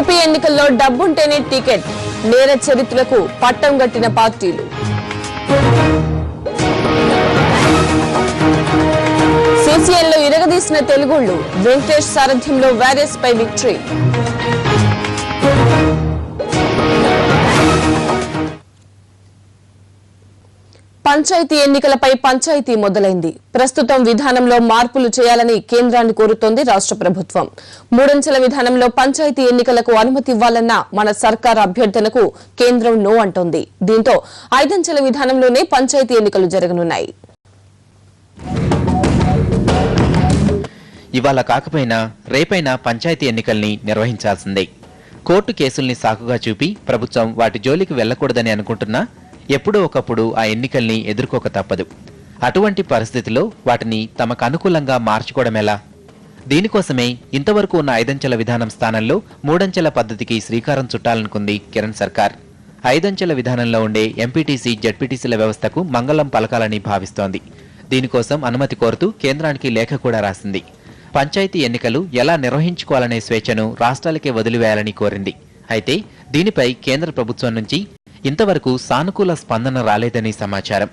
UP ఎన్నికల్లో డబ్బుంటేనే ticket, నేర చరిత్రకు పట్టం గట్టిన పార్టీలు. సీసీఎల్లో ఇరగదీసిన తెలుగుళ్లు, వెంకటేష్ సారథ్యంలో వారియర్స్ పై విక్టరీ. పంచాయతీ ఎన్నికలపై పంచాయతీ మొదలైంది. ప్రస్తుతం విధానంలో మార్పులు చేయాలని కేంద్రాన్ని కోరుతోంది రాష్ట్ర ప్రభుత్వం. మూడంచెల విధానంలో పంచాయతీ ఎన్నికలకు అనుమతి ఇవ్వాలన్న మన సర్కార్ అభ్యర్థనకు కేంద్రం నో అంటోంది. దీంతో 5 అంచెల విధానంలోనే పంచాయతీ ఎన్నికలు జరగనున్నాయి. ఇవాళ కాకపోయినా రేపైనా పంచాయతీ ఎన్నికల్ని నిర్వహించాల్సిందే. కోర్టు కేసుల్ని సాకుగా చూపి ప్రభుత్వం వాటి జోలికి వెళ్లకూడదని అనుకుంటున్నా ఎప్పుడో ఒకప్పుడు ఆ ఎన్నికల్ని ఎదుర్కోక తప్పదు. అటువంటి పరిస్థితిలో వాటిని తమకు అనుకూలంగా మార్చుకోవడమెలా? దీనికోసమే ఇంతవరకు ఉన్న 5 అంచెల విధానం స్థానంలో 3 అంచెల పద్ధతికి శ్రీకారం చుట్టాలనుకుంది కిరణ్ సర్కార్. 5 అంచెల విధానంలో ఉండే ఎంపీటీసీ, జడ్పీటీసీల వ్యవస్థకు మంగళం పలకాలని భావిస్తోంది. దీనికోసం అనుమతి కోరుతూ కేంద్రానికి లేఖ కూడా రాసింది. పంచాయతీ ఎన్నికలు ఎలా నిర్వహించుకోవాలనే స్వేచ్ఛను రాష్ట్రాలకే వదిలివేయాలని కోరింది. అయితే దీనిపై కేంద్ర ప్రభుత్వం నుంచి ఇంతవరకు సానుకూల స్పందన రాలేదని సమాచారం.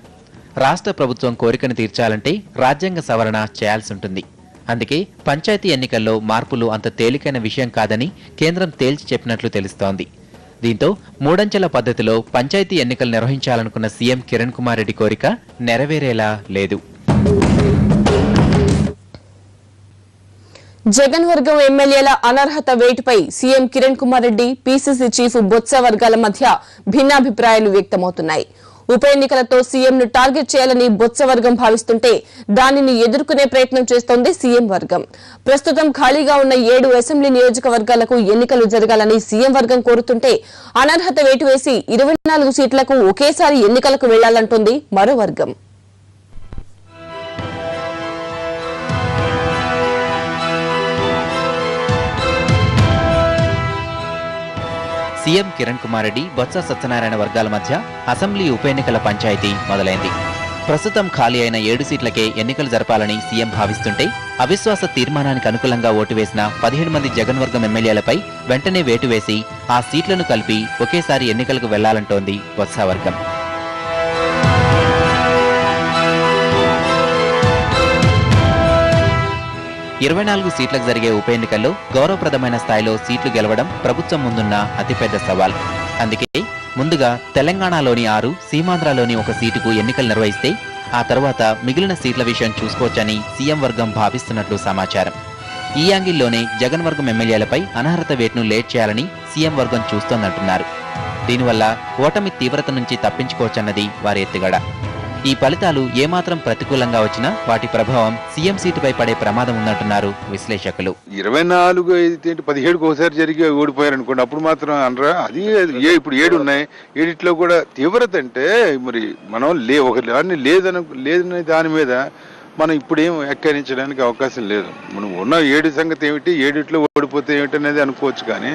రాష్ట్ర ప్రభుత్వం కోరికను తీర్చాలంటే రాజ్యాంగ సవరణ చేయాల్సి ఉంటుంది. అందుకే పంచాయతీ ఎన్నికల్లో మార్పులు అంత తేలికైన విషయం కాదని కేంద్రం తేల్చి చెప్పినట్లు తెలుస్తోంది. దీంతో 3 అంచెల పద్ధతిలో పంచాయతీ ఎన్నికలు నిర్వహించాలనుకున్న సీఎం కిరణ్ కుమార్ రెడ్డి కోరిక నెరవేరేలా లేదు. జగన్ వర్గం ఎమ్మెల్యేల అనర్హత వేటుపై CM Kiran Kumar Reddy, PCC chief Botsa వర్గాల మధ్య భిన్నాభిప్రాయాలు వ్యక్తమవుతున్నాయి. ఉప ఎన్నికలతో సీఎంను టార్గెట్ చేయాలని బొత్స వర్గం భావిస్తుంటే దానిని ఎదుర్కొనే ప్రయత్నం చేస్తోంది సీఎం వర్గం. ప్రస్తుతం ఖాళీగా ఉన్న 7 అసెంబ్లీ నియోజకవర్గాలకు ఎన్నికలు జరగాలని సీఎం వర్గం కోరుతుంటే అనర్హత వేటు వేసి 24 సీట్లకు ఒకేసారి ఎన్నికలకు వెళ్లాలంటోంది మరో వర్గం. సీఎం కిరణ్ కుమార్ రెడ్డి, బొత్స సత్యనారాయణ వర్గాల మధ్య అసెంబ్లీ ఉప ఎన్నికల పంచాయతీ మొదలైంది. ప్రస్తుతం ఖాళీ అయిన 7 సీట్లకే ఎన్నికలు జరపాలని సీఎం భావిస్తుంటే అవిశ్వాస తీర్మానానికి అనుకూలంగా ఓటు వేసిన 17 మంది జగన్ వర్గం ఎమ్మెల్యేలపై వెంటనే వేటు వేసి ఆ సీట్లను కలిపి ఒకేసారి ఎన్నికలకు వెళ్లాలంటోంది బొత్స వర్గం. ఇరవై 24 సీట్లకు జరిగే ఉప ఎన్నికల్లో గౌరవప్రదమైన స్థాయిలో సీట్లు గెలవడం ప్రభుత్వం ముందున్న అతిపెద్ద సవాల్. అందుకే ముందుగా తెలంగాణలోని 6, సీమాంధ్రలోని 1 సీటుకు ఎన్నికలు నిర్వహిస్తే ఆ తర్వాత మిగిలిన సీట్ల విషయం చూసుకోవచ్చని సీఎం వర్గం భావిస్తున్నట్లు సమాచారం. ఈ యాంగిల్లోనే జగన్ వర్గం ఎమ్మెల్యేలపై అనర్హత వేటును లేట్ చేయాలని సీఎం వర్గం చూస్తోందంటున్నారు. దీనివల్ల ఓటమి తీవ్రత నుంచి తప్పించుకోవచ్చన్నది వారి ఎత్తుగడ. ఈ ఫలితాలు ఏమాత్రం ప్రతికూలంగా వచ్చినా వాటి ప్రభావం సీఎం సీటుపై పడే ప్రమాదం ఉందంటున్నారు విశ్లేషకులు. 24 అయితే 17కు ఒకసారి జరిగి ఓడిపోయారు అనుకోండి, అప్పుడు మాత్రం అనరా? అది ఇప్పుడు 7 ఉన్నాయి. 7 కూడా తీవ్రత అంటే మరి మనం లేదనే దాని మీద మనం ఇప్పుడు ఏం వ్యాఖ్యానించడానికి అవకాశం లేదు. మనం ఉన్న 7 సంగతి ఏమిటి, 7 ఓడిపోతే ఏమిటి అనేది అనుకోవచ్చు. కానీ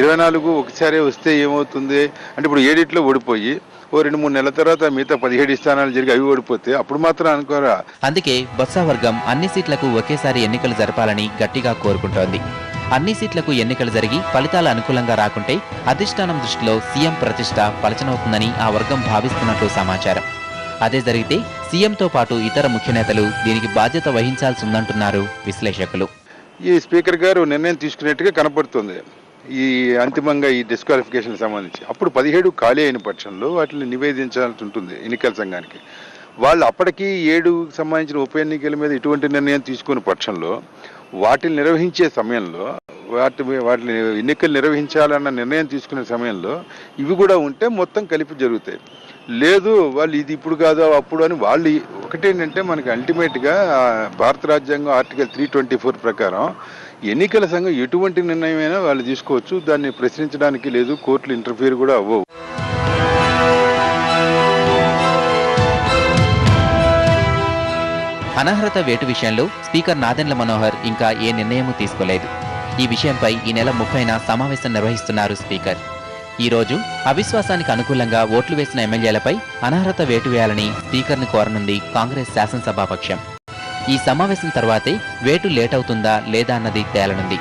24 ఒకసారి వస్తే ఏమవుతుంది అంటే ఇప్పుడు 7 ఓడిపోయి 2-3 నెలల తర్వాత మిగతా 17 స్థానాలు జరిగి అవి ఓడిపోతే అప్పుడు మాత్రం అనుకోరా? అందుకే బొత్స వర్గం అన్ని సీట్లకు ఒకేసారి ఎన్నికలు జరపాలని గట్టిగా కోరుకుంటోంది. అన్ని సీట్లకు ఎన్నికలు జరిగి ఫలితాలు అనుకూలంగా రాకుంటే అధిష్టానం దృష్టిలో సీఎం ప్రతిష్ట పలచనవుతుందని ఆ వర్గం భావిస్తున్నట్లు సమాచారం. అదే జరిగితే సీఎంతో పాటు ఇతర ముఖ్య నేతలు దీనికి బాధ్యత వహించాల్సి ఉందంటున్నారు విశ్లేషకులు. ఈ స్పీకర్ గారు నిర్ణయం తీసుకున్నట్టుగా కనపడుతుంది. ఈ అంతిమంగా ఈ డిస్క్వాలిఫికేషన్ సంబంధించి అప్పుడు 17 ఖాళీ అయిన పక్షంలో వాటిని నివేదించాల్సి ఉంటుంది ఎన్నికల సంఘానికి. వాళ్ళు అప్పటికీ 7కు సంబంధించిన ఉప ఎన్నికల మీద ఇటువంటి నిర్ణయం తీసుకునే పక్షంలో వాటిని నిర్వహించే సమయంలో వాటిని ఎన్నికలు నిర్వహించాలన్న నిర్ణయం తీసుకునే సమయంలో ఇవి కూడా ఉంటే మొత్తం కలిపి జరుగుతాయి. లేదు వాళ్ళు ఇది ఇప్పుడు కాదు అప్పుడు అని వాళ్ళు ఒకటేంటంటే మనకి అల్టిమేట్గా భారత రాజ్యాంగం ఆర్టికల్ 324 ప్రకారం ఎన్నికల సంఘం ఎటువంటి నిర్ణయమైనా వాళ్ళు తీసుకోవచ్చు. దాన్ని ప్రశ్నించడానికి లేదు, కోర్టులు ఇంటర్ఫియర్ కూడా అవ్వవు. అనర్హత వేటు విషయంలో స్పీకర్ నాదెండ్ల మనోహర్ ఇంకా ఏ నిర్ణయమూ తీసుకోలేదు. ఈ విషయంపై ఈ నెల 30న సమావేశం నిర్వహిస్తున్నారు స్పీకర్. ఈ రోజు అవిశ్వాసానికి అనుకూలంగా ఓట్లు వేసిన ఎమ్మెల్యేలపై అనర్హత వేటు వేయాలని స్పీకర్ను కోరనుంది కాంగ్రెస్ శాసనసభాపక్షం. ఈ సమావేశం తర్వాతే వేటు లేట్ అవుతుందా లేదా అన్నది తేలనుంది.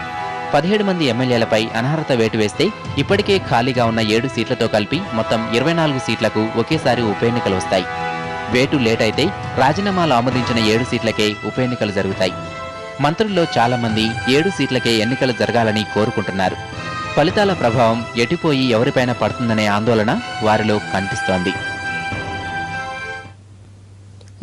17 మంది ఎమ్మెల్యేలపై అనర్హత వేటు వేస్తే ఇప్పటికే ఖాళీగా ఉన్న 7 సీట్లతో కలిపి మొత్తం 24 సీట్లకు ఒకేసారి ఉప ఎన్నికలు వస్తాయి. వేటు లేట్ అయితే రాజీనామాలు ఆమోదించిన 7 సీట్లకే ఉప ఎన్నికలు జరుగుతాయి. మంత్రుల్లో చాలా మంది 7 సీట్లకే ఎన్నికలు జరగాలని కోరుకుంటున్నారు. ఫలితాల ప్రభావం ఎటుపోయి ఎవరిపైన పడుతుందనే ఆందోళన వారిలో కనిపిస్తోంది.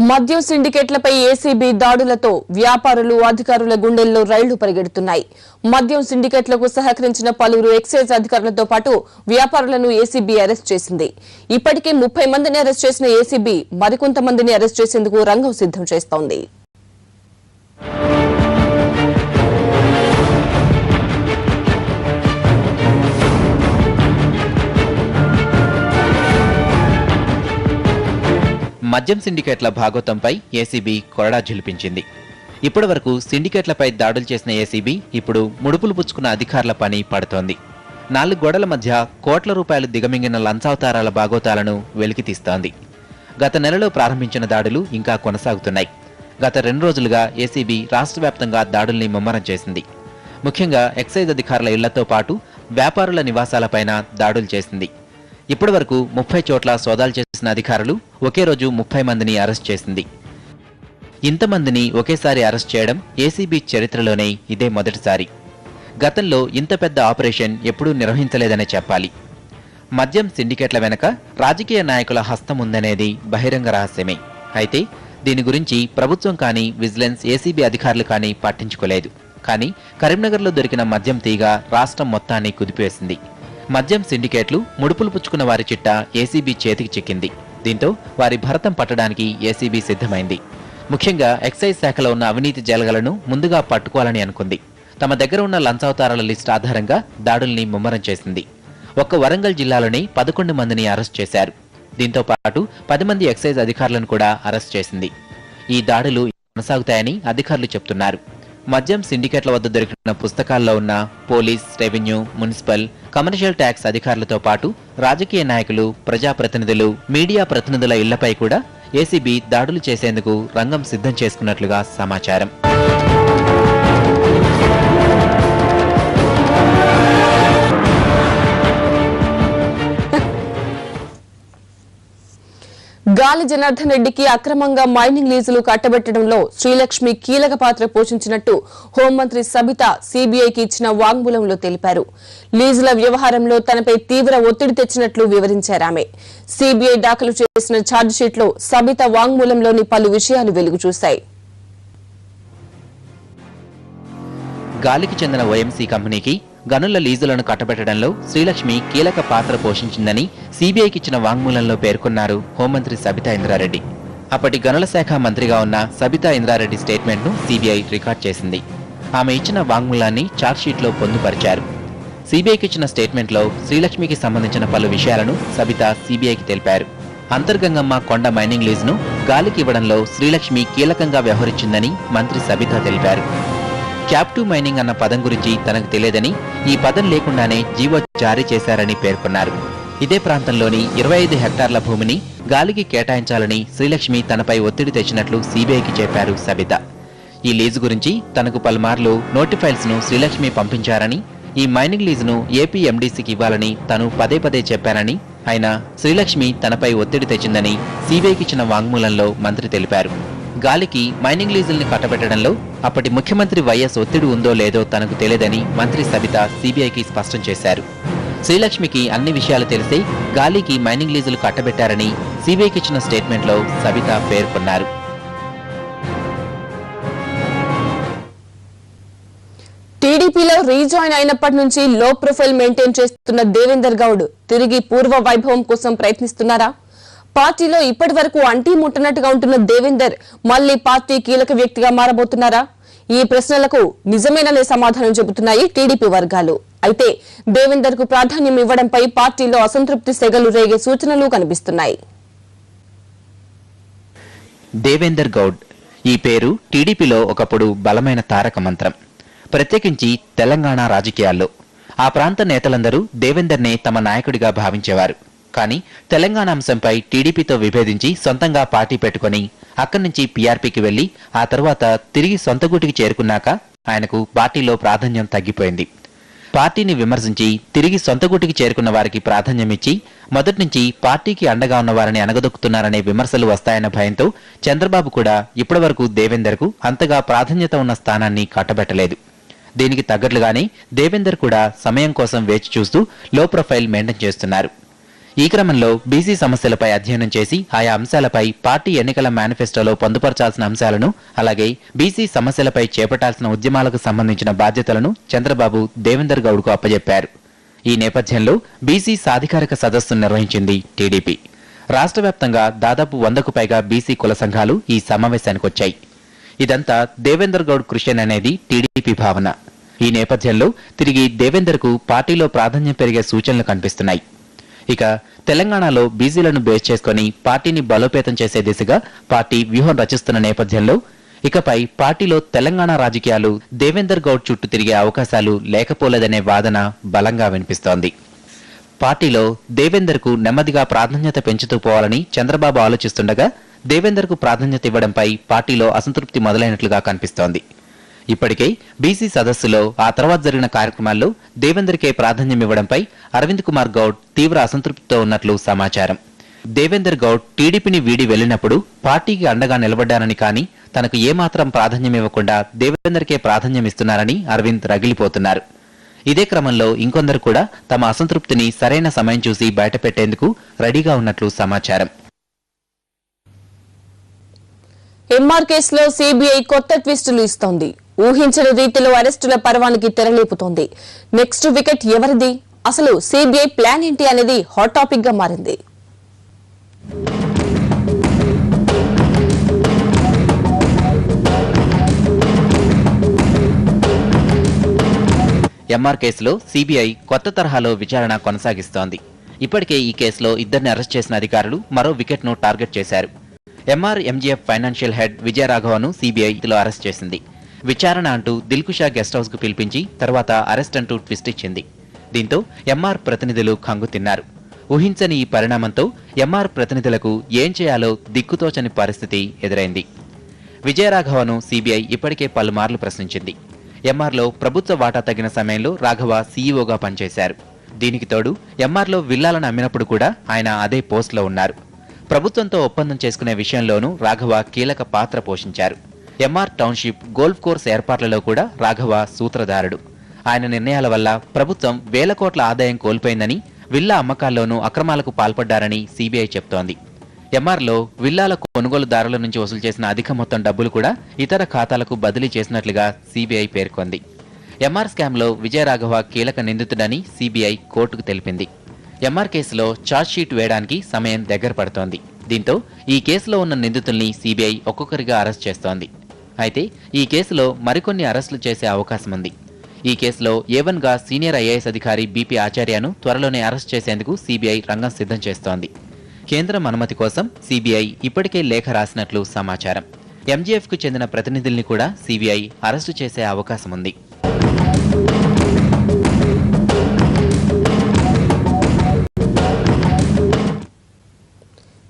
మద్యం సిండికేట్లపై ఏసీబీ దాడులతో వ్యాపారులు, అధికారుల గుండెల్లో రైళ్లు పరిగెడుతున్నాయి. మద్యం సిండికేట్లకు సహకరించిన పలువురు ఎక్సైజ్ అధికారులతో పాటు వ్యాపారులను ఏసీబీ అరెస్ట్ చేసింది. ఇప్పటికే 30 మందిని అరెస్ట్ చేసిన ఏసీబీ మరికొంతమందిని అరెస్ట్ చేసేందుకు రంగం సిద్ధం చేస్తోంది. మద్యం సిండికేట్ల భాగోతంపై ఏసీబీ కొరడా ఝులిపించింది. ఇప్పటివరకు సిండికేట్లపై దాడులు చేసిన ఏసీబీ ఇప్పుడు ముడుపులు పుచ్చుకున్న అధికారుల పని పడుతోంది. 4 గోడల మధ్య కోట్ల రూపాయలు దిగమింగిన లంచావతారాల భాగోతాలను వెలికితీస్తోంది. గత నెలలో ప్రారంభించిన దాడులు ఇంకా కొనసాగుతున్నాయి. గత 2 రోజులుగా ఏసీబీ రాష్ట్ర వ్యాప్తంగా దాడుల్ని ముమ్మరం చేసింది. ముఖ్యంగా ఎక్సైజ్ అధికారుల ఇళ్లతో పాటు వ్యాపారుల నివాసాలపైన దాడులు చేసింది. ఇప్పటివరకు 30 చోట్ల సోదాలు చేసిన అధికారులు ఒకే రోజు 30 మందిని అరెస్ట్ చేసింది. ఇంతమందిని ఒకేసారి అరెస్ట్ చేయడం ఏసీబీ చరిత్రలోనే ఇదే మొదటిసారి. గతంలో ఇంత పెద్ద ఆపరేషన్ ఎప్పుడూ నిర్వహించలేదనే చెప్పాలి. మద్యం సిండికేట్ల వెనక రాజకీయ నాయకుల హస్తం ఉందనేది బహిరంగ రహస్యమే. అయితే దీని గురించి ప్రభుత్వం కానీ, విజిలెన్స్, ఏసీబీ అధికారులు కానీ పట్టించుకోలేదు. కానీ కరీంనగర్లో దొరికిన మద్యం తీగ రాష్ట్రం మొత్తాన్ని కుదిపివేసింది. మద్యం సిండికేట్లు ముడుపులు పుచ్చుకున్న వారి చిట్టా ఏసీబీ చేతికి చిక్కింది. దీంతో వారి భరతం పట్టడానికి ఏసీబీ సిద్ధమైంది. ముఖ్యంగా ఎక్సైజ్ శాఖలో ఉన్న అవినీతి జలగలను ముందుగా పట్టుకోవాలని అనుకుంది. తమ దగ్గర ఉన్న లంచావతారాల లిస్టు ఆధారంగా దాడుల్ని ముమ్మరం చేసింది. ఒక్క వరంగల్ జిల్లాలోనే 11 మందిని అరెస్ట్ చేశారు. దీంతో పాటు 10 మంది ఎక్సైజ్ అధికారులను కూడా అరెస్ట్ చేసింది. ఈ దాడులు కొనసాగుతాయని అధికారులు చెబుతున్నారు. మద్యం సిండికేట్ల వద్ద దొరికిన పుస్తకాల్లో ఉన్న police, revenue, municipal, commercial tax అధికారులతో పాటు రాజకీయ నాయకులు, ప్రజాప్రతినిధులు, మీడియా ప్రతినిధుల ఇళ్లపై కూడా ఏసీబీ దాడులు చేసేందుకు రంగం సిద్ధం చేసుకున్నట్లుగా సమాచారం. గాలి జనార్దన్ రెడ్డికి అక్రమంగా మైనింగ్ లీజులు కట్టబెట్టడంలో శ్రీలక్ష్మి కీలక పాత్ర పోషించినట్టు హోంమంత్రి సబితా సీబీఐకి ఇచ్చిన వాంగ్మూలంలో తెలిపారు. లీజుల వ్యవహారంలో తనపై తీవ్ర ఒత్తిడి తెచ్చినట్లు వివరించారామె. సీబీఐ దాఖలు చేసిన ఛార్జిషీట్లో సబితా వాంగ్మూలంలోని పలు విషయాలు వెలుగు చూశాయి. గాలికి చెందిన ఓఎంసీ కంపెనీకి గనుల లీజులను కట్టబెట్టడంలో శ్రీలక్ష్మి కీలక పాత్ర పోషించిందని సీబీఐకి ఇచ్చిన వాంగ్మూలంలో పేర్కొన్నారు హోంమంత్రి సబితా ఇంద్రారెడ్డి. అప్పటి గనుల శాఖ మంత్రిగా ఉన్న సబితా ఇంద్రారెడ్డి స్టేట్మెంట్ను సీబీఐ రికార్డ్ చేసింది. ఆమె ఇచ్చిన వాంగ్మూలాన్ని ఛార్జ్షీట్లో పొందుపరిచారు. సీబీఐకి ఇచ్చిన స్టేట్మెంట్లో శ్రీలక్ష్మికి సంబంధించిన పలు విషయాలను సబితా సీబీఐకి తెలిపారు. అంతర్గంగమ్మ కొండ మైనింగ్ లీజును గాలికి ఇవ్వడంలో శ్రీలక్ష్మి కీలకంగా వ్యవహరించిందని మంత్రి సబితా తెలిపారు. క్యాప్టివ్ మైనింగ్ అన్న పదం గురించి తనకు తెలియదని, ఈ పదం లేకుండానే జీవో జారీ చేశారని పేర్కొన్నారు. ఇదే ప్రాంతంలోని 25 హెక్టార్ల భూమిని గాలికి కేటాయించాలని శ్రీలక్ష్మి తనపై ఒత్తిడి తెచ్చినట్లు సీబీఐకి చెప్పారు సబితా. ఈ లీజు గురించి తనకు పలుమార్లు నోటిఫైల్స్ను శ్రీలక్ష్మి పంపించారని, ఈ మైనింగ్ లీజును ఏపీ ఎండీసీకి ఇవ్వాలని తను పదే పదే చెప్పారని, అయినా శ్రీలక్ష్మి తనపై ఒత్తిడి తెచ్చిందని సీబీఐకి ఇచ్చిన వాంగ్మూలంలో మంత్రి తెలిపారు. గాలికి మైనింగ్ లీజుల్ని కట్టబెట్టడంలో అప్పటి ముఖ్యమంత్రి వైఎస్ ఒత్తిడి ఉందో లేదో తనకు తెలియదని మంత్రి సబితా సీబీఐకి స్పష్టం చేశారు. శ్రీలక్ష్మికి అన్ని విషయాలు తెలిసే గాలికి మైనింగ్ లీజులు కట్టబెట్టారని సీబీఐకి ఇచ్చిన స్టేట్మెంట్లో సబితా పేర్కొన్నారు. టీడీపీలో రీజాయిన్ అయినప్పటి నుంచి లో ప్రొఫైల్ మెయింటైన్ చేస్తున్న దేవేందర్ గౌడ్ తిరిగి పూర్వ వైభవం కోసం ప్రయత్నిస్తున్నారా? పార్టీలో ఇప్పటి వరకు అంటీ ముట్టనట్టుగా ఉంటున్న దేవేందర్ మళ్లీ పార్టీ కీలక వ్యక్తిగా మారబోతున్నారా? ఈ ప్రశ్నలకు నిజమేననే సమాధానం చెబుతున్నాయి టీడీపీ వర్గాలు. అయితే దేవేందర్ కు ప్రాధాన్యం ఇవ్వడంపై పార్టీలో అసంతృప్తి సెగలు రేగే సూచనలు కనిపిస్తున్నాయి. దేవేందర్ గౌడ్ ఈ పేరు టీడీపీలో ఒకప్పుడు బలమైన తారక మంత్రం, ప్రత్యేకించి తెలంగాణ రాజకీయాల్లో. ఆ ప్రాంత నేతలందరూ దేవేందర్నే తమ నాయకుడిగా భావించేవారు. కానీ తెలంగాణ అంశంపై టీడీపీతో విభేదించి సొంతంగా పార్టీ పెట్టుకుని అక్కడి నుంచి పీఆర్పీకి వెళ్లి ఆ తర్వాత తిరిగి సొంత గూటికి చేరుకున్నాక ఆయనకు పార్టీలో ప్రాధాన్యం తగ్గిపోయింది. పార్టీని విమర్శించి తిరిగి సొంత గూటికి చేరుకున్న వారికి ప్రాధాన్యమిచ్చి మొదటి నుంచి పార్టీకి అండగా ఉన్నవారిని అణగదొక్కుతున్నారనే విమర్శలు వస్తాయన్న భయంతో చంద్రబాబు కూడా ఇప్పటివరకు దేవేందర్కు అంతగా ప్రాధాన్యత ఉన్న స్థానాన్ని కట్టబెట్టలేదు. దీనికి తగ్గట్లుగానే దేవేందర్ కూడా సమయం కోసం వేచి చూస్తూ లో ప్రొఫైల్ మెయింటైన్ చేస్తున్నారు. ఈ క్రమంలో బీసీ సమస్యలపై అధ్యయనం చేసి ఆయా అంశాలపై పార్టీ ఎన్నికల మేనిఫెస్టోలో పొందుపరచాల్సిన అంశాలను, అలాగే బీసీ సమస్యలపై చేపట్టాల్సిన ఉద్యమాలకు సంబంధించిన బాధ్యతలను చంద్రబాబు దేవేందర్ గౌడ్కు అప్పజెప్పారు. ఈ నేపథ్యంలో బీసీ సాధికారిక సదస్సును నిర్వహించింది టీడీపీ. రాష్ట్ర వ్యాప్తంగా దాదాపు 100కు పైగా బీసీ కుల సంఘాలు ఈ సమావేశానికొచ్చాయి. ఇదంతా దేవేందర్ గౌడ్ కృషేననేది టీడీపీ భావన. ఈ నేపథ్యంలో తిరిగి దేవేందర్కు పార్టీలో ప్రాధాన్యం పెరిగే సూచనలు కనిపిస్తున్నాయి. ఇక తెలంగాణలో బీసీలను బేస్ చేసుకుని పార్టీని బలోపేతం చేసే దిశగా పార్టీ వ్యూహం రచిస్తున్న నేపథ్యంలో ఇకపై పార్టీలో తెలంగాణ రాజకీయాలు దేవేందర్ గౌడ్ చుట్టూ తిరిగే అవకాశాలు లేకపోలేదనే వాదన బలంగా వినిపిస్తోంది. పార్టీలో దేవేందర్కు నెమ్మదిగా ప్రాధాన్యత పెంచుతూ పోవాలని చంద్రబాబు ఆలోచిస్తుండగా దేవేందర్కు ప్రాధాన్యత ఇవ్వడంపై పార్టీలో అసంతృప్తి మొదలైనట్లుగా కనిపిస్తోంది. ఇప్పటికే బీసీ సదస్సులో ఆ తర్వాత జరిగిన కార్యక్రమాల్లో దేవేందర్కే ప్రాధాన్యం ఇవ్వడంపై అరవింద్ కుమార్ గౌడ్ తీవ్ర అసంతృప్తితో ఉన్నట్లు సమాచారం. దేవేందర్ గౌడ్ టీడీపీని వీడి వెళ్లినప్పుడు పార్టీకి అండగా నిలబడ్డానని, కానీ తనకు ఏమాత్రం ప్రాధాన్యం ఇవ్వకుండా దేవేందర్కే ప్రాధాన్యం ఇస్తున్నారని అరవింద్ రగిలిపోతున్నారు. ఇదే క్రమంలో ఇంకొందరు కూడా తమ అసంతృప్తిని సరైన సమయం చూసి బయటపెట్టేందుకు రెడీగా ఉన్నట్లు సమాచారం. ఎంఆర్ కేసులో సీబీఐ కొత్త ట్విస్టులు ఇస్తోంది. ఊహించని రీతిలో అరెస్టుల పర్వానికి తెరలేపుతోంది. నెక్స్ట్ వికెట్ ఎవరిది, అసలు సీబీఐ ప్లాన్ ఏంటి అనేది హాట్ టాపిక్ గా మారింది. ఎంఆర్ కేసులో సీబీఐ కొత్త తరహాలో విచారణ కొనసాగిస్తోంది. ఇప్పటికే ఈ కేసులో ఇద్దరిని అరెస్ట్ చేసిన అధికారులు మరో వికెట్ను టార్గెట్ చేశారు. ఎంఆర్ ఎంజీఎఫ్ ఫైనాన్షియల్ హెడ్ విజయరాఘవను సీబీఐలో అరెస్ట్ చేసింది. విచారణ అంటూ దిల్కుషా గెస్ట్ హౌస్ కు పిలిపించి తర్వాత అరెస్ట్ అంటూ ట్విస్ట్ ఇచ్చింది. దీంతో ఎంఆర్ ప్రతినిధులు కంగుతిన్నారు. ఊహించని ఈ పరిణామంతో ఎంఆర్ ప్రతినిధులకు ఏం చేయాలో దిక్కుతోచని పరిస్థితి ఎదురైంది. విజయరాఘవను సీబీఐ ఇప్పటికే పలుమార్లు ప్రశ్నించింది. ఎంఆర్లో ప్రభుత్వ వాటా తగిన సమయంలో రాఘవ సీఈఓగా పనిచేశారు. దీనికి తోడు ఎంఆర్లో విల్లాలను అమ్మినప్పుడు కూడా ఆయన అదే పోస్టులో ఉన్నారు. ప్రభుత్వంతో ఒప్పందం చేసుకునే విషయంలోనూ రాఘవ కీలక పాత్ర పోషించారు. ఎంఆర్ టౌన్షిప్ గోల్ఫ్ కోర్స్ ఏర్పాట్లలో కూడా రాఘవ సూత్రధారుడు. ఆయన నిర్ణయాల వల్ల ప్రభుత్వం వేల కోట్ల ఆదాయం కోల్పోయిందని, విల్లా అమ్మకాల్లోనూ అక్రమాలకు పాల్పడ్డారని సీబీఐ చెప్తోంది. ఎంఆర్లో విల్లాల కొనుగోలుదారుల నుంచి వసూలు చేసిన అధిక మొత్తం డబ్బులు కూడా ఇతర ఖాతాలకు బదిలీ చేసినట్లుగా సీబీఐ పేర్కొంది. ఎంఆర్ స్కామ్లో విజయరాఘవ కీలక నిందితుడని సీబీఐ కోర్టుకు తెలిపింది. ఎంఆర్ కేసులో ఛార్జ్షీట్ వేయడానికి సమయం దగ్గర పడుతోంది. దీంతో ఈ కేసులో ఉన్న నిందితుల్ని సీబీఐ ఒక్కొక్కరిగా అరెస్ట్ చేస్తోంది. అయితే ఈ కేసులో మరికొన్ని అరెస్టులు చేసే అవకాశం ఉంది. ఈ కేసులో A1గా సీనియర్ ఐఏఎస్ అధికారి బీపీ ఆచార్యను త్వరలోనే అరెస్ట్ చేసేందుకు సీబీఐ రంగం సిద్ధం చేస్తోంది. కేంద్రం అనుమతి కోసం సీబీఐ ఇప్పటికే లేఖ రాసినట్లు సమాచారం. ఎంజీఎఫ్కు చెందిన ప్రతినిధుల్ని కూడా సీబీఐ అరెస్టు చేసే అవకాశం ఉంది.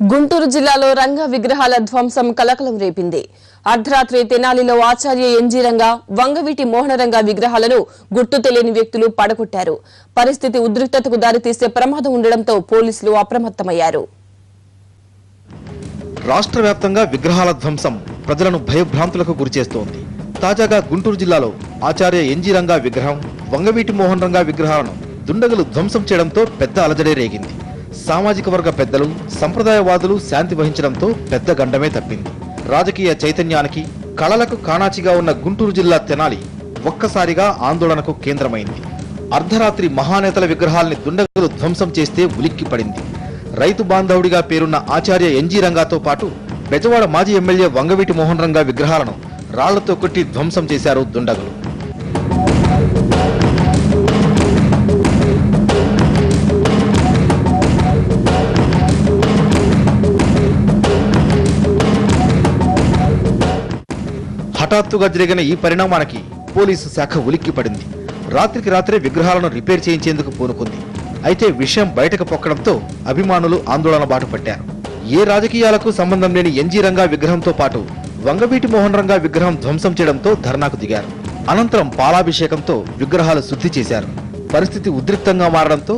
గుంటూరు జిల్లాలో రంగ విగ్రహాల ధ్వంసం కలకలం రేపింది. అర్ధరాత్రి తెనాలిలో ఆచార్య ఎన్జీ రంగా, వంగవీటి మోహనరంగ విగ్రహాలను గుర్తు తెలియని వ్యక్తులు పడగొట్టారు. పరిస్థితి ఉద్రిక్తతకు దారితీసే ప్రమాదం ఉండడంతో పోలీసులు అప్రమత్తమయ్యారు. రాష్ట్ర వ్యాప్తంగా విగ్రహాల ధ్వంసం ప్రజలను భయభ్రాంతులకు గురిచేస్తోంది. తాజాగా గుంటూరు జిల్లాలో ఆచార్య ఎన్జీ రంగా విగ్రహం, వంగవీటి మోహన్ రంగా విగ్రహాలను దుండగులు ధ్వంసం చేయడంతో పెద్ద అలజడే రేగింది. సామాజిక వర్గ పెద్దలు, సంప్రదాయవాదులు శాంతి వహించడంతో పెద్ద గండమే తప్పింది. రాజకీయ చైతన్యానికి, కళలకు కాణాచిగా ఉన్న గుంటూరు జిల్లా తెనాలి ఒక్కసారిగా ఆందోళనకు కేంద్రమైంది. అర్ధరాత్రి మహానేతల విగ్రహాల్ని దుండగులు ధ్వంసం చేస్తే ఉలిక్కి పడింది. రైతు బాంధవుడిగా పేరున్న ఆచార్య ఎన్జీ రంగాతో పాటు బెజవాడ మాజీ ఎమ్మెల్యే వంగవీటి మోహన్ రంగా విగ్రహాలను రాళ్లతో కొట్టి ధ్వంసం చేశారు దుండగులు. హఠాత్తుగా జరిగిన ఈ పరిణామానికి పోలీసు శాఖ ఉలిక్కి పడింది. రాత్రికి రాత్రే విగ్రహాలను రిపేర్ చేయించేందుకు పూనుకుంది. అయితే విషయం బయటకు పొక్కడంతో అభిమానులు ఆందోళన బాట పట్టారు. ఏ రాజకీయాలకు సంబంధం లేని ఎన్జీ రంగా విగ్రహంతో పాటు వంగవీటి మోహన్ రంగా విగ్రహం ధ్వంసం చేయడంతో ధర్నాకు దిగారు. అనంతరం పాలాభిషేకంతో విగ్రహాలు శుద్ధి చేశారు. పరిస్థితి ఉద్రిక్తంగా మారడంతో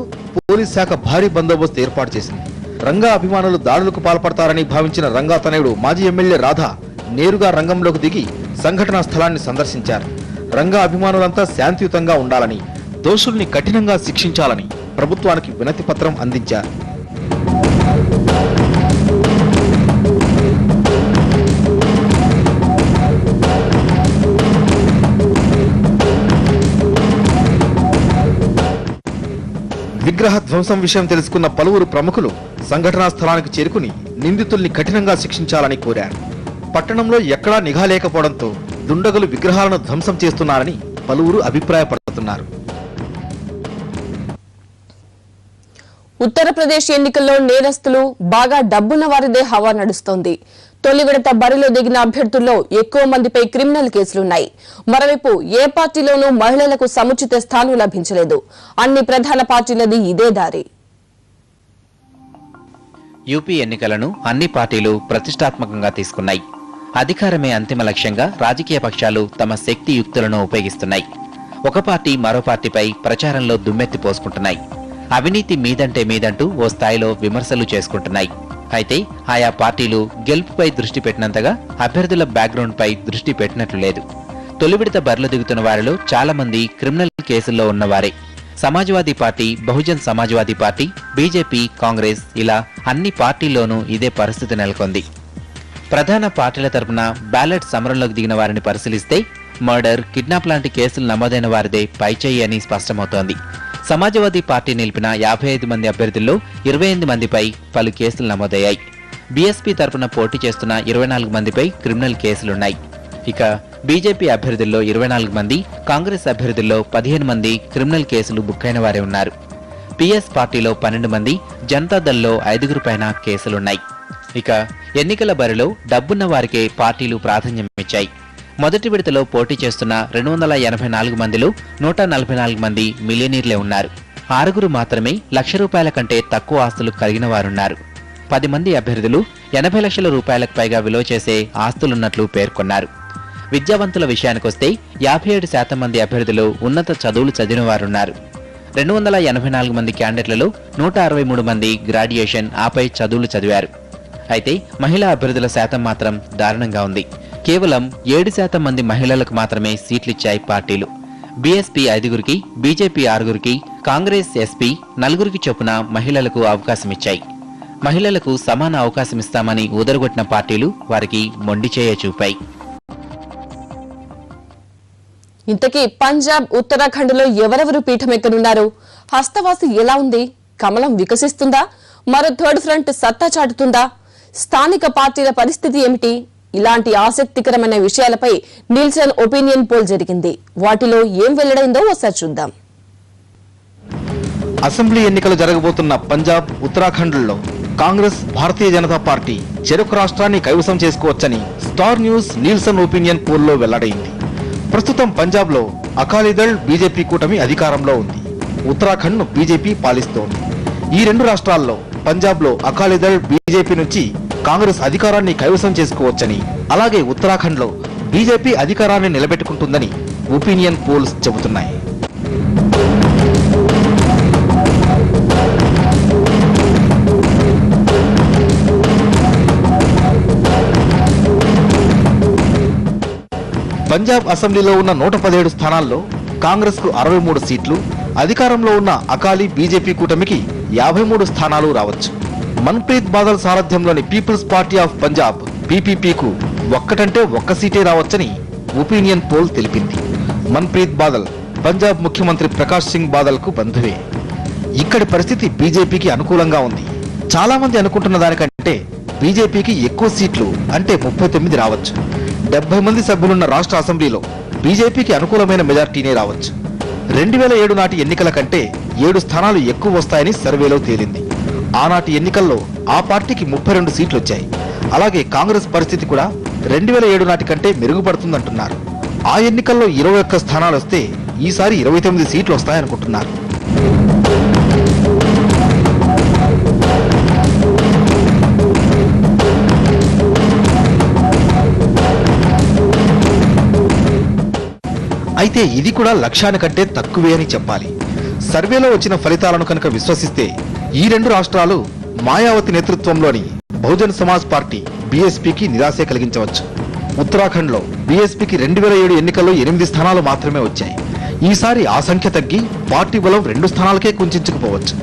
పోలీస్ శాఖ భారీ బందోబస్తు ఏర్పాటు చేసింది. రంగా అభిమానులు దాడులకు పాల్పడతారని భావించిన రంగా తనయుడు మాజీ ఎమ్మెల్యే రాధా నేరుగా రంగంలోకి దిగి సంఘటనా స్థలాన్ని సందర్శించారు. రంగా అభిమానులంతా శాంతియుతంగా ఉండాలని, దోషుల్ని కఠినంగా శిక్షించాలని ప్రభుత్వానికి వినతి పత్రం అందించారు. విగ్రహ ధ్వంసం విషయం తెలుసుకున్న పలువురు ప్రముఖులు సంఘటనా స్థలానికి చేరుకుని నిందితుల్ని కఠినంగా శిక్షించాలని కోరారు. పట్టణంలో ఎక్కడా నిఘా లేకపోవడంతో దుండగులు విగ్రహాలను ధ్వంసం చేస్తున్నారని పలువురు అభిప్రాయపడుతున్నారు. ఉత్తరప్రదేశ్ ఎన్నికల్లో నేరస్తులు బాగా డబ్బున్న వారిదే హవా నడుస్తోంది. తొలి విడత బరిలో దిగిన అభ్యర్థుల్లో ఎక్కువ మందిపై క్రిమినల్ కేసులున్నాయి. మరోవైపు ఏ పార్టీలోనూ మహిళలకు సముచిత స్థానం లభించలేదు. అన్ని ప్రధాన పార్టీలది ఇదే దారి. యూపీ ఎన్నికలను అన్ని పార్టీలు ప్రతిష్టాత్మకంగా తీసుకున్నాయి. అధికారమే అంతిమ లక్ష్యంగా రాజకీయ పక్షాలు తమ శక్తి యుక్తులను ఉపయోగిస్తున్నాయి. ఒక పార్టీ మరో పార్టీపై ప్రచారంలో దుమ్మెత్తి పోసుకుంటున్నాయి. అవినీతి మీదంటే మీదంటూ ఓ స్థాయిలో విమర్శలు చేసుకుంటున్నాయి. అయితే ఆయా పార్టీలు గెలుపుపై దృష్టి పెట్టినంతగా అభ్యర్థుల బ్యాక్గ్రౌండ్ పై దృష్టి పెట్టినట్లు లేదు. తొలి విడత బరిలో దిగుతున్న వారిలో చాలా మంది క్రిమినల్ కేసుల్లో ఉన్నవారే. Samajwadi party, Bahujan Samajwadi party, BJP, Congress ఇలా అన్ని పార్టీల్లోనూ ఇదే పరిస్థితి నెలకొంది. ప్రధాన పార్టీల తరపున బ్యాలెట్ సమరంలోకి దిగిన వారిని పరిశీలిస్తే మర్డర్, కిడ్నాప్ లాంటి కేసులు నమోదైన వారిదే పైచేయి అని స్పష్టమవుతోంది. సమాజ్వాదీ పార్టీ నిలిపిన 55 మంది అభ్యర్థుల్లో 28 మందిపై పలు కేసులు నమోదయ్యాయి. బీఎస్పీ తరపున పోటీ చేస్తున్న 24 మందిపై క్రిమినల్ కేసులున్నాయి. ఇక బీజేపీ అభ్యర్థుల్లో 24 మంది, కాంగ్రెస్ అభ్యర్థుల్లో 15 మంది క్రిమినల్ కేసులు బుక్కైన వారే ఉన్నారు. పిఎస్ పార్టీలో 12 మంది, జనతాదళ్లో 5 పైన కేసులున్నాయి. ఇక ఎన్నికల బరిలో డబ్బున్న వారికే పార్టీలు ప్రాధాన్యమిచ్చాయి. మొదటి విడతలో పోటీ చేస్తున్న 284 మందిలో 144 మంది మిలియనీర్లే ఉన్నారు. 6 మాత్రమే ₹1,00,000 కంటే తక్కువ ఆస్తులు కలిగిన వారున్నారు. 10 మంది అభ్యర్థులు 80 లక్షల రూపాయలకు పైగా విలువ చేసే ఆస్తులున్నట్లు పేర్కొన్నారు. విద్యావంతుల విషయానికొస్తే 57% మంది అభ్యర్థులు ఉన్నత చదువులు చదివిన వారున్నారు. 284 మంది క్యాండిడేట్లలో 163 మంది గ్రాడ్యుయేషన్ ఆపై చదువులు చదివారు. అయితే మహిళా అభ్యర్థుల శాతం మాత్రం దారుణంగా ఉంది. కేవలం 7% మంది మహిళలకు మాత్రమే సీట్లిచ్చాయి పార్టీలు. బీఎస్పీ 5, బీజేపీ 6, కాంగ్రెస్, ఎస్పీ 4 చొప్పున మహిళలకు అవకాశమిచ్చాయి. మహిళలకు సమాన అవకాశమిస్తామని ఊదరగొట్టిన పార్టీలు వారికి మొండిచేయ చూపాయి. ఇంతకీ పంజాబ్, ఉత్తరాఖండ్లో ఎవరెవరు పీఠమెక్కనున్నారు? హస్తవాసి ఎలా ఉంది? కమలం వికసిస్తుందా? మరో థర్డ్ ఫ్రంట్ సత్తా చాటుతుందా? స్థానిక పార్టీల పరిస్థితి ఏమిటి? ఇలాంటి ఆసక్తికరమైన విషయాలపై నిల్సన్ ఒపీనియన్ పోల్ జరిగింది. వాటిలో ఏం వెల్లడైందో ఒకసారి చూద్దాం. అసెంబ్లీ ఎన్నికలు జరగబోతున్న పంజాబ్, ఉత్తరాఖండ్లలో కాంగ్రెస్, భారతీయ జనతా పార్టీ చెరొక రాష్ట్రాన్ని కైవసం చేసుకోవచ్చని స్టార్ న్యూస్ నిల్సన్ ఒపీనియన్ పోల్లో వెల్లడైంది. ప్రస్తుతం పంజాబ్లో అకాలీదళ్ బీజేపీ కూటమి అధికారంలో ఉంది. ఉత్తరాఖండ్ను బీజేపీ పాలిస్తోంది. ఈ 2 రాష్ట్రాల్లో పంజాబ్లో అకాలీదళ్ బీజేపీ నుంచి కాంగ్రెస్ అధికారాన్ని కైవసం చేసుకోవచ్చని, అలాగే ఉత్తరాఖండ్లో బీజేపీ అధికారాన్ని నిలబెట్టుకుంటుందని ఒపీనియన్ పోల్స్ చెబుతున్నాయి. పంజాబ్ అసెంబ్లీలో ఉన్న 117 స్థానాల్లో కాంగ్రెస్ కు 63 సీట్లు, అధికారంలో ఉన్న అకాలీ బీజేపీ కూటమికి 53 స్థానాలు రావచ్చు. మన్ప్రీత్ బాదల్ సారథ్యంలోని పీపుల్స్ పార్టీ ఆఫ్ పంజాబ్ పీపీపీకు ఒక్కటంటే ఒక్క సీటే రావచ్చని ఒపీనియన్ పోల్ తెలిపింది. మన్ప్రీత్ బాదల్ పంజాబ్ ముఖ్యమంత్రి ప్రకాష్ సింగ్ బాదల్ కు బంధువే. ఇక్కడి పరిస్థితి బీజేపీకి అనుకూలంగా ఉంది. చాలా మంది అనుకుంటున్న దానికంటే బీజేపీకి ఎక్కువ సీట్లు అంటే 39 రావచ్చు. 70 మంది సభ్యులున్న రాష్ట్ర అసెంబ్లీలో బీజేపీకి అనుకూలమైన మెజార్టీనే రావచ్చు. 2007 నాటి ఎన్నికల కంటే 7 స్థానాలు ఎక్కువ వస్తాయని సర్వేలో తేలింది. ఆనాటి ఎన్నికల్లో ఆ పార్టీకి 32 సీట్లు వచ్చాయి. అలాగే కాంగ్రెస్ పరిస్థితి కూడా 2007 నాటి కంటే మెరుగుపడుతుందంటున్నారు. ఆ ఎన్నికల్లో 21 స్థానాలు వస్తే ఈసారి 29 సీట్లు వస్తాయనుకుంటున్నారు. అయితే ఇది కూడా లక్ష్యానికంటే తక్కువే అని చెప్పాలి. సర్వేలో వచ్చిన ఫలితాలను కనుక విశ్వసిస్తే ఈ రెండు రాష్ట్రాలు మాయావతి నేతృత్వంలోని బహుజన్ సమాజ్ పార్టీ బీఎస్పీకి నిరాశే కలిగించవచ్చు. ఉత్తరాఖండ్లో బీఎస్పీకి 2007 ఎన్నికల్లో 8 స్థానాలు మాత్రమే వచ్చాయి. ఈసారి ఆ సంఖ్య తగ్గి పార్టీ బలం 2 స్థానాలకే కుంచుకుపోవచ్చు.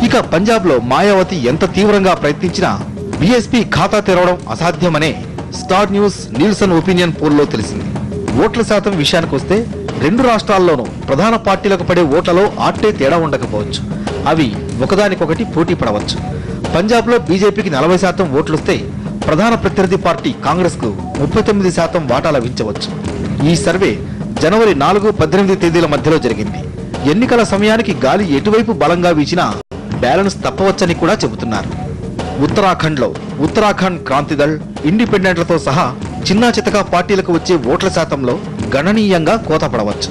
ఇక పంజాబ్లో మాయావతి ఎంత తీవ్రంగా ప్రయత్నించినా బీఎస్పీ ఖాతా తెరవడం అసాధ్యమనే స్టార్ న్యూస్ నీల్సన్ ఒపీనియన్ పోల్లో తెలిసింది. ఓట్ల శాతం విషయానికొస్తే రెండు రాష్ట్రాల్లోనూ ప్రధాన పార్టీలకు పడే ఓట్లలో ఆట్టే తేడా ఉండకపోవచ్చు. అవి ఒకదానికొకటి పోటీ పడవచ్చు. పంజాబ్లో బీజేపీకి 40% ఓట్లొస్తే ప్రధాన ప్రత్యర్థి పార్టీ కాంగ్రెస్ కు 39% వాటా లభించవచ్చు. ఈ సర్వే జనవరి 4-18 తేదీల మధ్యలో జరిగింది. ఎన్నికల సమయానికి గాలి ఎటువైపు బలంగా వీచినా బ్యాలెన్స్ తప్పవచ్చని కూడా చెబుతున్నారు. ఉత్తరాఖండ్లో ఉత్తరాఖండ్ క్రాంతిదళ్, ఇండిపెండెంట్లతో సహా చిన్నా చితకా పార్టీలకు వచ్చే ఓట్ల శాతంలో గణనీయంగా కోత పడవచ్చు.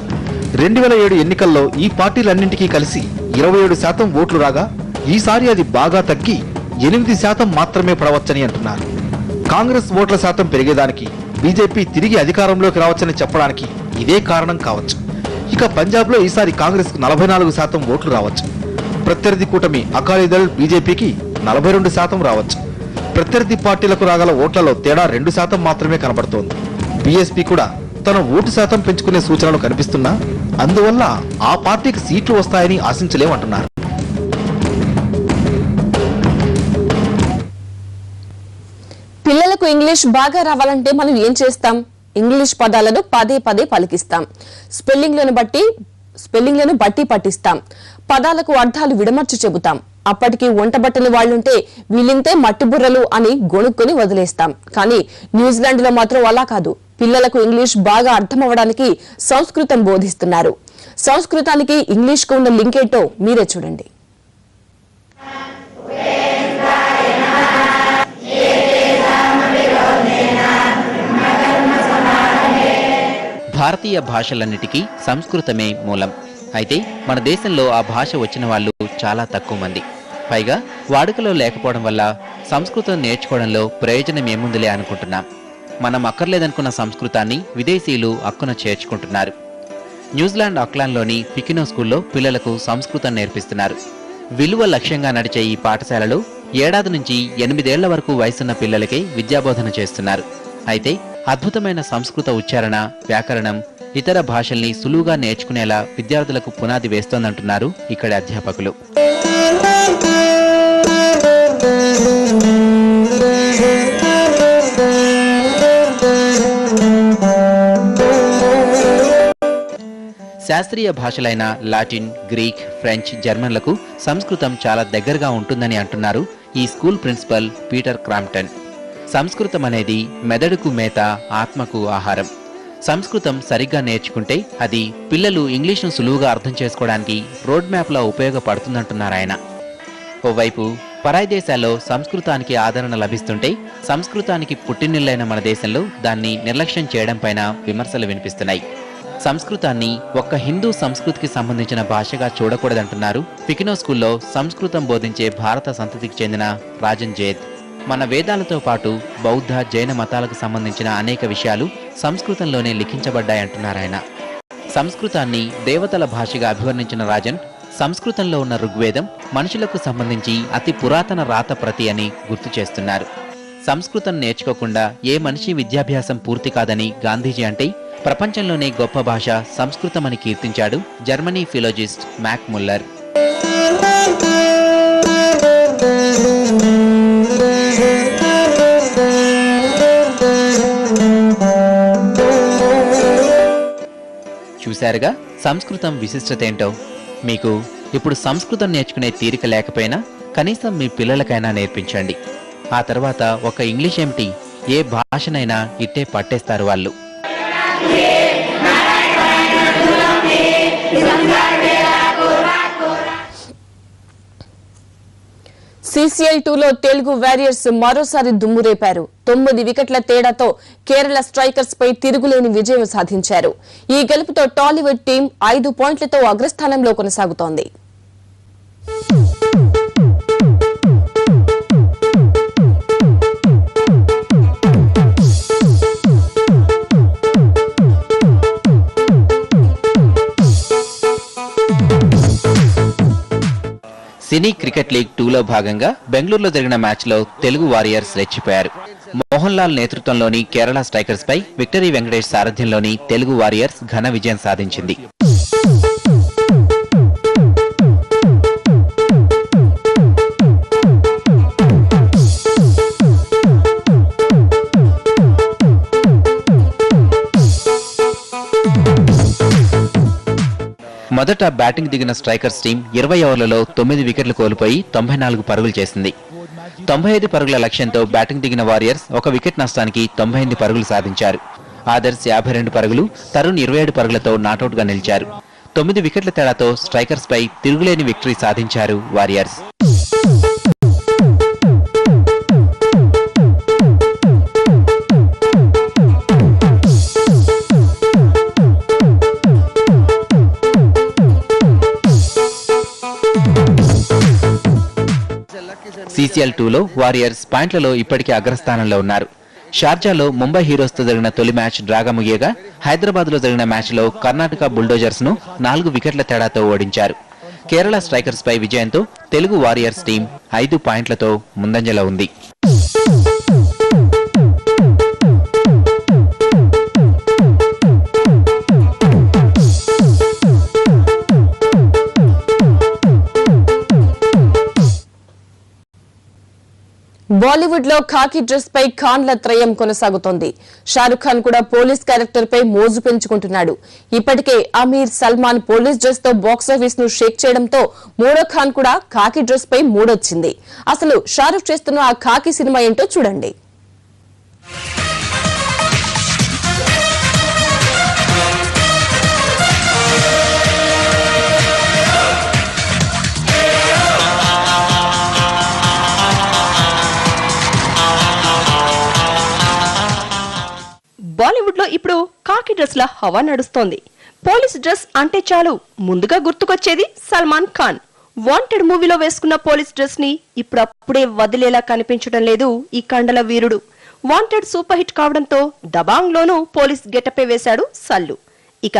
2007 ఎన్నికల్లో ఈ పార్టీలన్నింటికీ కలిసి 27% ఓట్లు రాగా ఈసారి అది బాగా తగ్గి 8% మాత్రమే పడవచ్చని అంటున్నారు. కాంగ్రెస్ ఓట్ల శాతం పెరిగేదానికి బీజేపీ తిరిగి అధికారంలోకి రావచ్చని చెప్పడానికి ఇదే కారణం కావచ్చు. ఇక పంజాబ్లో ఈసారి కాంగ్రెస్ కు 44% ఓట్లు రావచ్చు. ప్రత్యర్థి కూటమి అకాలీదళ్ బీజేపీకి 42% రావచ్చు. ప్రత్యర్థి పార్టీలకు రాగల ఓట్లలో తేడా 2% మాత్రమే కనబడుతోంది. బీఎస్పీ కూడా తన ఓటు శాతం పెంచుకునే సూచనలు కనిపిస్తున్నా అందువల్ల ఆ పార్టీకి సీట్లు వస్తాయని ఆశించలేమంటున్నారు. పిల్లలకు ఇంగ్లీష్ బాగా రావాలంటే మనం ఏం చేస్తాం? ఇంగ్లీష్ పదాలను పదే పదే పలికిస్తాం. స్పెల్లింగ్లను బట్టి పట్టిస్తాం. పదాలకు అర్థాలు విడమర్చి చెబుతాం. అప్పటికి వంటబట్టని వాళ్లుంటే వీళ్ళింతే మట్టి బుర్రలు అని గొణుక్కొని వదిలేస్తాం. కానీ న్యూజిలాండ్ లో మాత్రం అలా కాదు. పిల్లలకు ఇంగ్లీష్ బాగా అర్థమవడానికి సంస్కృతం బోధిస్తున్నారు. సంస్కృతానికి ఇంగ్లీష్ కు ఉన్న లింక్ ఏంటో మీరే చూడండి. భారతీయ భాషలన్నిటికీ సంస్కృతమే మూలం. అయితే మన దేశంలో ఆ భాష వచ్చిన వాళ్ళు చాలా తక్కువ మంది. పైగా వాడుకలో లేకపోవడం వల్ల సంస్కృతం నేర్చుకోవడంలో ప్రయోజనం ఏముందిలే అనుకుంటున్నాం. మనం అక్కర్లేదనుకున్న సంస్కృతాన్ని విదేశీయులు అక్కున చేర్చుకుంటున్నారు. న్యూజిలాండ్ ఆక్లాండ్లోని పికినో స్కూల్లో పిల్లలకు సంస్కృతం నేర్పిస్తున్నారు. విలువ లక్ష్యంగా నడిచే ఈ పాఠశాలలో 7 నుంచి 8 ఏళ్ల వరకు వయసున్న పిల్లలకే విద్యాబోధన చేస్తున్నారు. అయితే అద్భుతమైన సంస్కృత ఉచ్చారణ, వ్యాకరణం, ఇతర భాషల్ని సులువుగా నేర్చుకునేలా విద్యార్థులకు పునాది వేస్తోందంటున్నారు ఇక్కడి అధ్యాపకులు. శాస్త్రీయ భాషలైన లాటిన్, గ్రీక్, ఫ్రెంచ్, జర్మన్లకు సంస్కృతం చాలా దగ్గరగా ఉంటుందని అంటున్నారు ఈ స్కూల్ ప్రిన్సిపల్ పీటర్ క్రాంప్టన్. సంస్కృతం అనేది మెదడుకు మేత, ఆత్మకు ఆహారం. సంస్కృతం సరిగ్గా నేర్చుకుంటే అది పిల్లలు ఇంగ్లీష్ను సులువుగా అర్థం చేసుకోవడానికి రోడ్ మ్యాప్లా ఉపయోగపడుతుందంటున్నారు ఆయన. ఓవైపు పరాయి దేశాల్లో సంస్కృతానికి ఆదరణ లభిస్తుంటే సంస్కృతానికి పుట్టినిల్లైన మన దేశంలో దాన్ని నిర్లక్ష్యం చేయడం పైన విమర్శలు వినిపిస్తున్నాయి. సంస్కృతాన్ని ఒక్క హిందూ సంస్కృతికి సంబంధించిన భాషగా చూడకూడదంటున్నారు పికినో స్కూల్లో సంస్కృతం బోధించే భారత సంతతికి చెందిన రాజన్ జైద్. మన వేదాలతో పాటు బౌద్ధ, జైన మతాలకు సంబంధించిన అనేక విషయాలు సంస్కృతంలోనే లిఖించబడ్డాయంటున్నారాయన. సంస్కృతాన్ని దేవతల భాషగా అభివర్ణించిన రాజన్ సంస్కృతంలో ఉన్న ఋగ్వేదం మనుషులకు సంబంధించి అతి పురాతన రాత ప్రతి అని గుర్తు చేస్తున్నారు. సంస్కృతం నేర్చుకోకుండా ఏ మనిషి విద్యాభ్యాసం పూర్తి కాదని గాంధీజీ అంటే ప్రపంచంలోనే గొప్ప భాష సంస్కృతమని కీర్తించాడు జర్మనీ ఫిలాలజిస్ట్ మ్యాక్ ముల్లర్. చూశారుగా సంస్కృతం విశిష్టత ఏంటో. మీకు ఇప్పుడు సంస్కృతం నేర్చుకునే తీరిక లేకపోయినా కనీసం మీ పిల్లలకైనా నేర్పించండి. ఆ తర్వాత ఒక ఇంగ్లీష్ ఏమిటి, ఏ భాషనైనా ఇట్టే పట్టేస్తారు వాళ్ళు. CCL 2లో తెలుగు వారియర్స్ మరోసారి దుమ్మురేపారు. 9 వికెట్ల తేడాతో కేరళ స్ట్రైకర్స్ పై తిరుగులేని విజయం సాధించారు. ఈ గెలుపుతో టాలీవుడ్ టీం 5 పాయింట్లతో అగ్రస్థానంలో కొనసాగుతోంది. సినీ క్రికెట్ లీగ్ 2లో భాగంగా బెంగళూరులో జరిగిన మ్యాచ్లో తెలుగు వారియర్స్ రెచ్చిపోయారు. మోహన్ లాల్ నేతృత్వంలోని కేరళ స్ట్రైకర్స్ పై విక్టరీ వెంకటేష్ సారథ్యంలోని తెలుగు వారియర్స్ ఘన విజయం సాధించింది. మొదట బ్యాటింగ్ దిగిన స్ట్రైకర్స్ టీం 20 ఓవర్లలో 9 వికెట్లు కోల్పోయి 94 పరుగులు చేసింది. 95 పరుగుల లక్ష్యంతో బ్యాటింగ్ దిగిన వారియర్స్ 1 వికెట్ నష్టానికి 98 పరుగులు సాధించారు. ఆదర్శ్ 52 పరుగులు, తరుణ్ 27 పరుగులతో నాటౌట్గా నిలిచారు. 9 వికెట్ల తేడాతో స్ట్రైకర్స్ పై తిరుగులేని విక్టరీ సాధించారు వారియర్స్. CCL 2లో వారియర్స్ పాయింట్లలో ఇప్పటికే అగ్రస్థానంలో ఉన్నారు. షార్జాలో ముంబై హీరోస్తో జరిగిన తొలి మ్యాచ్ డ్రాగా ముగియగా హైదరాబాద్లో జరిగిన మ్యాచ్లో కర్ణాటక బుల్డోజర్స్ ను 4 వికెట్ల తేడాతో ఓడించారు. కేరళ స్ట్రైకర్స్ పై విజయంతో తెలుగు వారియర్స్ టీం 5 పాయింట్లతో ముందంజలో ఉంది. బాలీవుడ్ లో ఖాకీ డ్రెస్ పై ఖాన్ల త్రయం కొనసాగుతోంది. షారుఖ్ ఖాన్ కూడా పోలీస్ క్యారెక్టర్ పై మోజు పెంచుకుంటున్నాడు. ఇప్పటికే అమీర్, సల్మాన్ పోలీస్ డ్రెస్ తో బాక్సాఫీస్ ను షేక్ చేయడంతో మూడో ఖాన్ కూడా ఖాకీ డ్రెస్ పై మూడొచ్చింది. అసలు షారుఖ్ చేస్తున్న ఆ ఖాకీ సినిమా ఏంటో చూడండి. బాలీవుడ్ లో ఇప్పుడు కాకి డ్రెస్ ల హవా నడుస్తోంది. పోలీస్ డ్రెస్ అంటే చాలు ముందుగా గుర్తుకొచ్చేది సల్మాన్ ఖాన్. వాంటెడ్ మూవీలో వేసుకున్న పోలీస్ డ్రెస్ ని ఇప్పుడప్పుడే వదిలేలా కనిపించడం లేదు ఈ కండల వీరుడు. వాంటెడ్ సూపర్ హిట్ కావడంతో దబాంగ్ లోనూ పోలీస్ గెటపే వేశాడు సల్లు. ఇక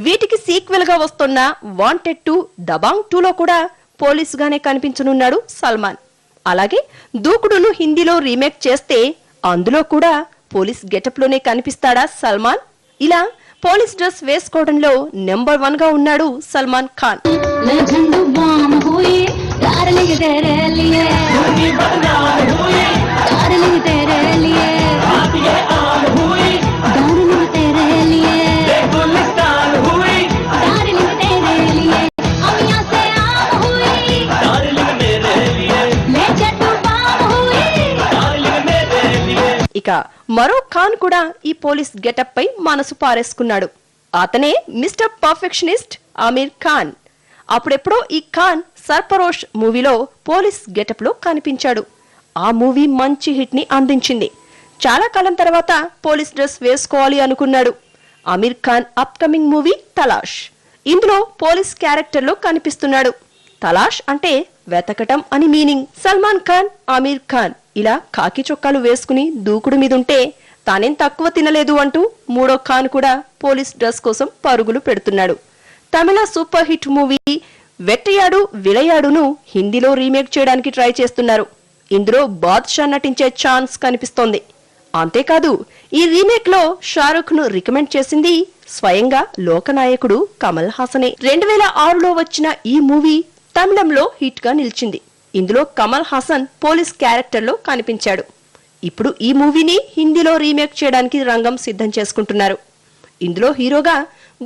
వీటికి సీక్వెల్ గా వస్తున్న వాంటెడ్ 2 దబాంగ్ 2లో కూడా పోలీస్ గానే కనిపించనున్నాడు సల్మాన్. అలాగే దూకుడును హిందీలో రీమేక్ చేస్తే అందులో కూడా పోలీస్ గెటప్ లోనే కనిపిస్తాడా సల్మాన్? ఇలా పోలీస్ డ్రెస్ వేసుకోవడంలో నెంబర్ 1 గా ఉన్నాడు సల్మాన్ ఖాన్. ఇక మరో ఖాన్ కూడా ఈ పోలీస్ గెటప్ పై మనసు పారేసుకున్నాడు. అతనే మిస్టర్ పర్ఫెక్షనిస్ట్ అమీర్ ఖాన్. అప్పుడెప్పుడో ఈ ఖాన్ సర్పరోష్ మూవీలో పోలీస్ గెటప్ లో కనిపించాడు. ఆ మూవీ మంచి హిట్ ని అందించింది. చాలా కాలం తర్వాత పోలీస్ డ్రెస్ వేసుకోవాలి అనుకున్నాడు. Aamir Khan upcoming movie Talaash. ఇందులో పోలీస్ క్యారెక్టర్ లో కనిపిస్తున్నాడు. తలాష్ అంటే వెతకటం అని మీనింగ్. సల్మాన్ ఖాన్, అమీర్ ఖాన్ ఇలా కాకి చొక్కాలు వేసుకుని దూకుడు మీదుంటే తానేం తక్కువ తినలేదు అంటూ మూడో ఖాన్ కూడా పోలీస్ డ్రెస్ కోసం పరుగులు పెడుతున్నాడు. తమిళ సూపర్ హిట్ మూవీ వెట్టియాడు విలయాడును హిందీలో రీమేక్ చేయడానికి ట్రై చేస్తున్నారు. ఇందులో బాద్షా నటించే ఛాన్స్ కనిపిస్తోంది. అంతేకాదు ఈ రీమేక్ లో షారుఖ్ ను రికమెండ్ చేసింది స్వయంగా లోకనాయకుడు కమల్ హాసనే. 2006లో వచ్చిన ఈ మూవీ తమిళంలో హిట్ గా నిలిచింది. ఇందులో కమల్ హాసన్ పోలీస్ క్యారెక్టర్ లో కనిపించాడు. ఇప్పుడు ఈ మూవీని హిందీలో రీమేక్ చేయడానికి రంగం సిద్ధం చేసుకుంటున్నారు. ఇందులో హీరోగా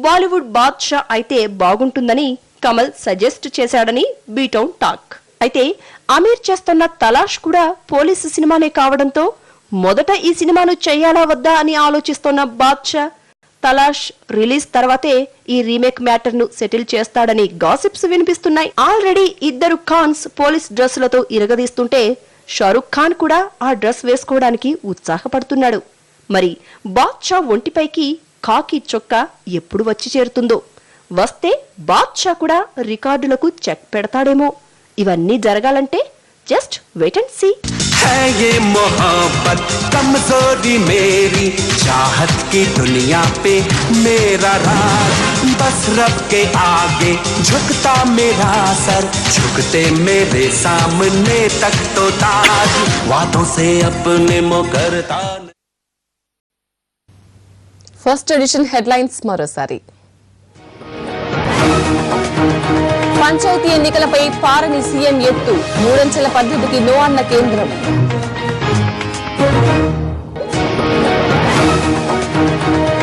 బాలీవుడ్ బాద్షా అయితే బాగుంటుందని కమల్ సజెస్ట్ చేశాడని బీటౌన్ టాక్. అయితే అమీర్ చేస్తున్న తలాష్ కూడా పోలీసు సినిమానే కావడంతో మొదట ఈ సినిమాను చేయాలా వద్దా అని ఆలోచిస్తున్న బాద్షా తలాష్ రిలీజ్ తర్వాతే ఈ రీమేక్ మ్యాటర్ ను సెటిల్ చేస్తాడని గాసిప్స్ వినిపిస్తున్నాయి. ఆల్రెడీ ఇద్దరు ఖాన్స్ పోలీస్ డ్రెస్సులతో ఇరగదీస్తుంటే షారుఖ్ ఖాన్ కూడా ఆ డ్రెస్ వేసుకోవడానికి ఉత్సాహపడుతున్నాడు. మరి బాద్షా ఒంటిపైకి ఖాకీ చొక్కా ఎప్పుడు వచ్చి చేరుతుందో? వస్తే బాద్షా కూడా రికార్డులకు చెక్ పెడతాడేమో. ఇవన్నీ జరగాలంటే జస్ట్ వెయిట్ అండ్ సీ. है ये मोहब्बत कमजोरी मेरी, चाहत की दुनिया पे मेरा राज बस रब के आगे झुकता मेरा सर झुकते मेरे सामने तक तो ताज वादों से अपने मुकरता ఫస్ట్ ఎడిషన్ హెడ్లైన్స్ మరోసారి. పంచాయతీ ఎన్నికలపై పారని సీఎం ఎత్తు, మూడంచెల పద్ధతికి నో అన్న కేంద్రం.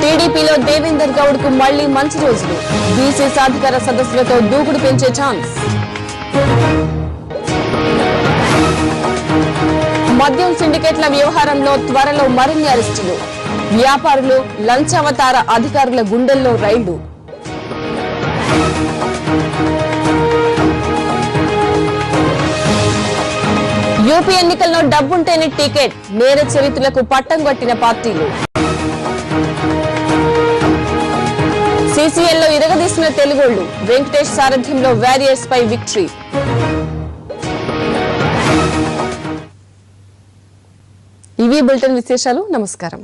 టీడీపీలో దేవేందర్ గౌడ్ కు మళ్లీ మంచి రోజులు, బీసీ సాధికార సదస్సులతో దూకుడు పెంచే ఛాన్స్. మద్యం సిండికేట్ల వ్యవహారంలో త్వరలో మరిన్ని అరెస్టులు, వ్యాపారులు లంచావతార అధికారుల గుండెల్లో రైళ్లు. యూపీ ఎన్నికల్లో డబ్బుంటేనే టికెట్, నేర చరిత్రలకు పట్టం కొట్టిన పార్టీలు. సీసీఎల్లో ఇరగదీసిన తెలుగోళ్లు, వెంకటేష్ సారథ్యంలో వారియర్స్ పై విక్టరీ. ఇవి బులెటిన్ విశేషాలు. నమస్కారం.